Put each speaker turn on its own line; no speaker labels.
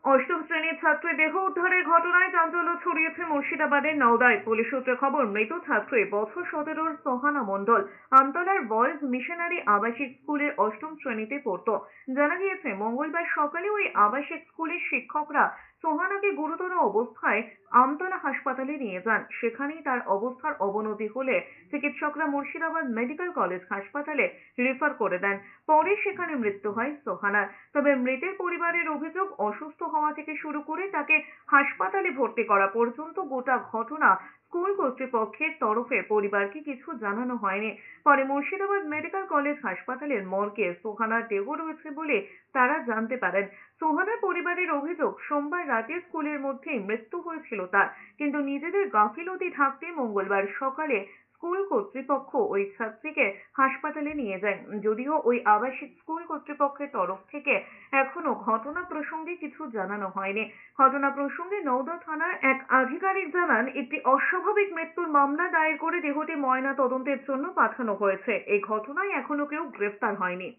অষ্টম শ্রেণীর ছাত্রী দেহ উদ্ধারের ঘটনায় চাঞ্চল্য ছড়িয়েছে মুর্শিদাবাদের নওদায়। পুলিশ সূত্রে খবর, মৃত ছাত্রী বছর 17-র সোহানা মণ্ডল আমতলার বয়েজ মিশনারি আবাসিক স্কুলের অষ্টম শ্রেণীতে পড়তো। জানা গিয়েছে, মঙ্গলবার সকালে ওই আবাসিক স্কুলের শিক্ষকরা সোহানাকে গুরুতর অবস্থায় আমতলা হাসপাতালে নিয়ে যান। সেখানেই তার অবস্থার অবনতি হলে চিকিৎসকরা মুর্শিদাবাদ মেডিকেল কলেজ হাসপাতালে রেফার করে দেন। পরে সেখানে মৃত্যু হয় সোহানার। তবে মৃতের পরিবারের অভিযোগ, অসুস্থ হওয়া থেকে শুরু করে তাকে হাসপাতালে ভর্তি করা পর্যন্ত গোটা ঘটনা স্কুল কর্তৃপক্ষের তরফে পরিবারকে কিছু জানানো হয়নি। পরে মুর্শিদাবাদ মেডিকেল কলেজ হাসপাতালের মর্গে সোহানার দেহ রয়েছে বলে তারা জানতে পারেন। সোহানার পরিবারের অভিযোগ, সোমবার রাতে স্কুলের মধ্যেই মৃত্যু হয়েছিল তার, কিন্তু নিজেদের গাফিলতি ঢাকতে মঙ্গলবার সকালে স্কুল কর্তৃপক্ষ ওই ছাত্রীকে হাসপাতালে নিয়ে যায়। যদিও ওই আবাসিক স্কুল কর্তৃপক্ষের তরফ থেকে এখনো ঘটনা প্রসঙ্গে কিছু জানানো হয়নি। ঘটনা প্রসঙ্গে নওদা থানার এক আধিকারিক জানান, একটি অস্বাভাবিক মৃত্যুর মামলা দায়ের করে দেহটি ময়না তদন্তের জন্য পাঠানো হয়েছে। এই ঘটনায় এখনো কেউ গ্রেফতার হয়নি।